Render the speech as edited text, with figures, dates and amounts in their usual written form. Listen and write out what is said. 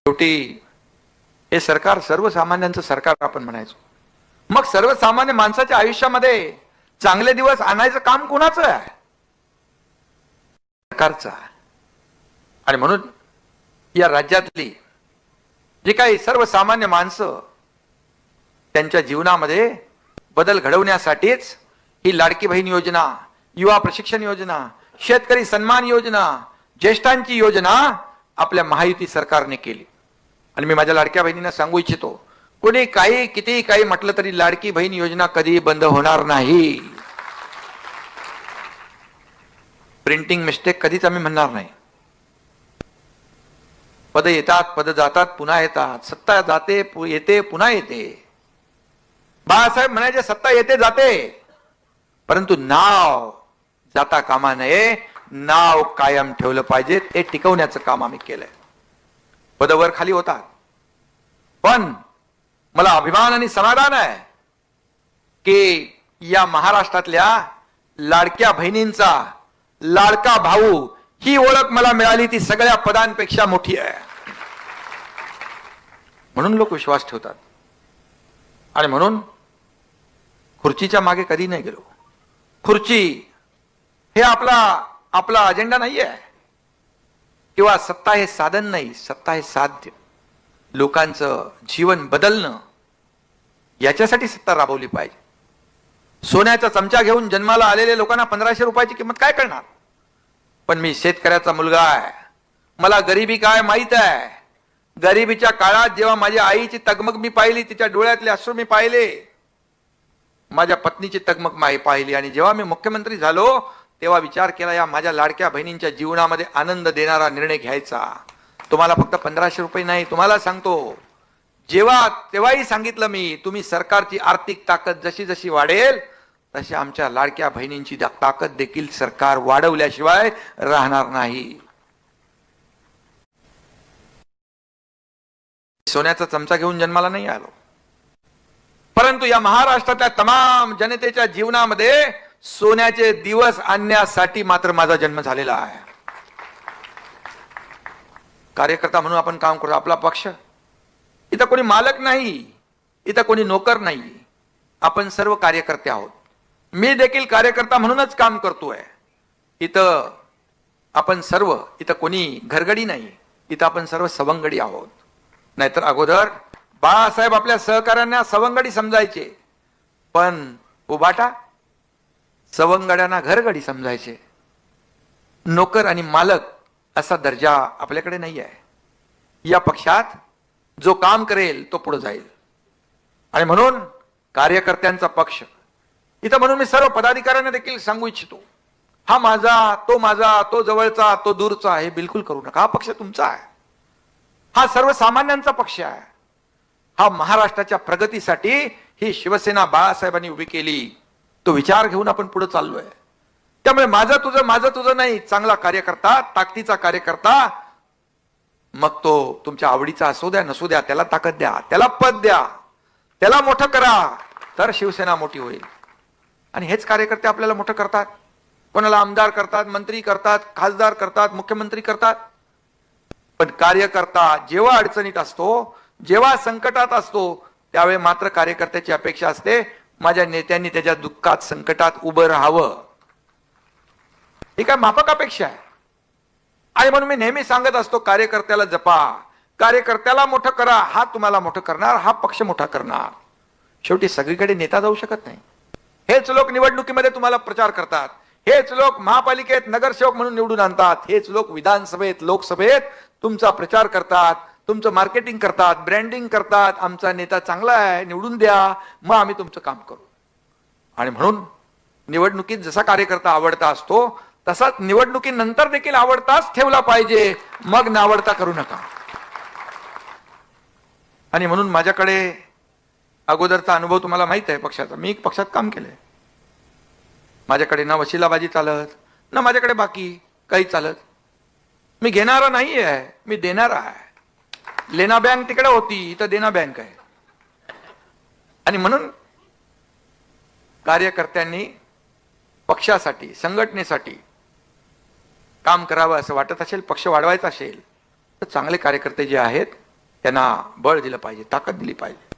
शेवटी हे सरकार सर्वसामान्यांचं सरकार आपण म्हणायचो. मग सर्वसामान्य माणसाच्या आयुष्यामध्ये चांगले दिवस आणायचं काम कोणाचं आहे? सरकारचं आहे. आणि म्हणून या राज्यातली जी काही सर्वसामान्य माणसं त्यांच्या जीवनामध्ये बदल घडवण्यासाठीच ही लाडकी बहीण योजना, युवा प्रशिक्षण योजना, शेतकरी सन्मान योजना, ज्येष्ठांची योजना आपल्या महायुती सरकारने केली. आणि मी माझ्या लाडक्या बहिणींना सांगू इच्छितो, कोणी काही किती काही म्हटलं तरी लाडकी बहीण योजना कधी बंद होणार नाही. प्रिंटिंग मिस्टेक कधीच आम्ही म्हणणार नाही. पद येतात, पद जातात, पुन्हा येतात. सत्ता जाते, येते, पुन्हा येते. बाळासाहेब म्हणायचे सत्ता येते जाते, परंतु नाव जाता कामा नये. नाव कायम ठेवलं पाहिजे, ते टिकवण्याचं काम आम्ही केलंय. पदवर खाली होतात, पण मला अभिमान आणि समाधान आहे की या महाराष्ट्रातल्या लाडक्या बहिणींचा लाडका भाऊ ही ओळख मला मिळाली, ती सगळ्या पदांपेक्षा मोठी आहे. म्हणून लोक विश्वास ठेवतात. आणि म्हणून खुर्चीच्या मागे कधी नाही गेलो. खुर्ची हे आपला अजेंडा नाही आहे, किंवा सत्ता हे साधन नाही, सत्ता हे साध्य. लोकांचं जीवन बदलणं याच्यासाठी सत्ता राबवली पाहिजे. सोन्याचा चमचा घेऊन जन्माला आलेल्या लोकांना 1500 रुपयाची किंमत काय करणार? पण मी शेतकऱ्याचा मुलगा आहे, मला गरिबी काय माहित आहे. गरिबीच्या काळात जेव्हा माझ्या आईची तगमग मी पाहिली, तिच्या डोळ्यातले अश्रू मी पाहिले, माझ्या पत्नीची तगमग पाहिली, आणि जेव्हा मी मुख्यमंत्री झालो तेव्हा विचार केला, या माझ्या लाडक्या बहिणींच्या जीवनामध्ये आनंद देणारा निर्णय घ्यायचा. तुम्हाला फक्त 1500 रुपये नाही, तुम्हाला सांगतो, तेव्हाही सांगितलं मी, तुम्ही सरकारची आर्थिक ताकद जशी जशी वाढेल तशी आमच्या लाडक्या बहिणींची ताकद देखील सरकार वाढवल्याशिवाय राहणार नाही. सोन्याचा चमचा घेऊन जन्माला नाही आलो, परंतु या महाराष्ट्रातल्या तमाम जनतेच्या जीवनामध्ये सोन्याचे दिवस आणण्यासाठी मात्र माझा जन्म झालेला आहे. कार्यकर्ता म्हणून आपण काम करतो. आपला पक्ष, इथं कोणी मालक नाही, इथं कोणी नोकर नाही, आपण सर्व कार्यकर्ते आहोत. मी देखील कार्यकर्ता म्हणूनच काम करतोय. इथं आपण सर्व, इथं कोणी घरगडी नाही, इथं आपण सर्व सवंगडी आहोत. नाहीतर अगोदर बाळासाहेब आपल्या सहकाऱ्यांना सवंगडी समजायचे, पण उबाटा सवंगड्यांना घरगडी समजायचे. नोकर आणि मालक असा दर्जा आपल्याकडे नाही आहे. या पक्षात जो काम करेल तो पुढे जाईल. आणि म्हणून कार्यकर्त्यांचा पक्ष इथं. म्हणून मी सर्व पदाधिकाऱ्यांना देखील सांगू इच्छितो, हा माझा, तो जवळचा, तो दूरचा, हे बिलकुल करू नका. हा पक्ष तुमचा आहे, हा सर्वसामान्यांचा पक्ष आहे. हा महाराष्ट्राच्या प्रगतीसाठी ही शिवसेना बाळासाहेबांनी उभी केली, तो विचार घेऊन आपण पुढे चाललोय. त्यामुळे माझं तुझं नाही, चांगला कार्यकर्ता, ताकदीचा कार्यकर्ता, मग तो तुमच्या आवडीचा असू द्या नसू द्या, त्याला ताकद द्या, त्याला पद द्या, त्याला मोठं करा, तर शिवसेना मोठी होईल. आणि हेच कार्यकर्ते आपल्याला मोठं करतात. कोणाला आमदार करतात, मंत्री करतात, खासदार करतात, मुख्यमंत्री करतात. पण कार्यकर्ता जेव्हा अडचणीत असतो, जेव्हा संकटात असतो, त्यावेळी मात्र कार्यकर्त्याची अपेक्षा असते, माझ्या नेत्यांनी त्याच्या दुःखात, संकटात उभं राहावं. ही काय माफक अपेक्षा आहे? आणि म्हणून मी नेहमी सांगत असतो, कार्यकर्त्याला जपा, कार्यकर्त्याला मोठं करा. हा तुम्हाला मोठं करणार, हा पक्ष मोठा करणार. शेवटी सगळीकडे नेता जाऊ शकत नाही. हेच लोक निवडणुकीमध्ये तुम्हाला प्रचार करतात, हेच लोक महापालिकेत नगरसेवक म्हणून निवडून आणतात, हेच लोक विधानसभेत, लोकसभेत तुमचा प्रचार करतात, तुमचं मार्केटिंग करतात, ब्रँडिंग करतात. आमचा नेता चांगला आहे, निवडून द्या, मग आम्ही तुमचं काम करू. आणि म्हणून निवडणुकीत जसा कार्यकर्ता आवडता असतो, तसाच निवडणुकीनंतर देखील आवडताच ठेवला पाहिजे. मग नावडता करू नका. आणि म्हणून माझ्याकडे अगोदरचा अनुभव तुम्हाला माहित आहे पक्षाचा. मी पक्षात काम केलंय. माझ्याकडे ना वशिलाबाजी चालत, ना माझ्याकडे बाकी काही चालत. मी घेणारा नाही आहे, मी देणारा आहे. लेना बँक तिकडे होती, इथं देना बँक आहे. आणि म्हणून कार्यकर्त्यांनी पक्षासाठी, संघटनेसाठी काम करावं असं वाटत असेल, पक्ष वाढवायचा असेल, तर चांगले कार्यकर्ते जे आहेत त्यांना बळ दिलं पाहिजे, ताकद दिली पाहिजे.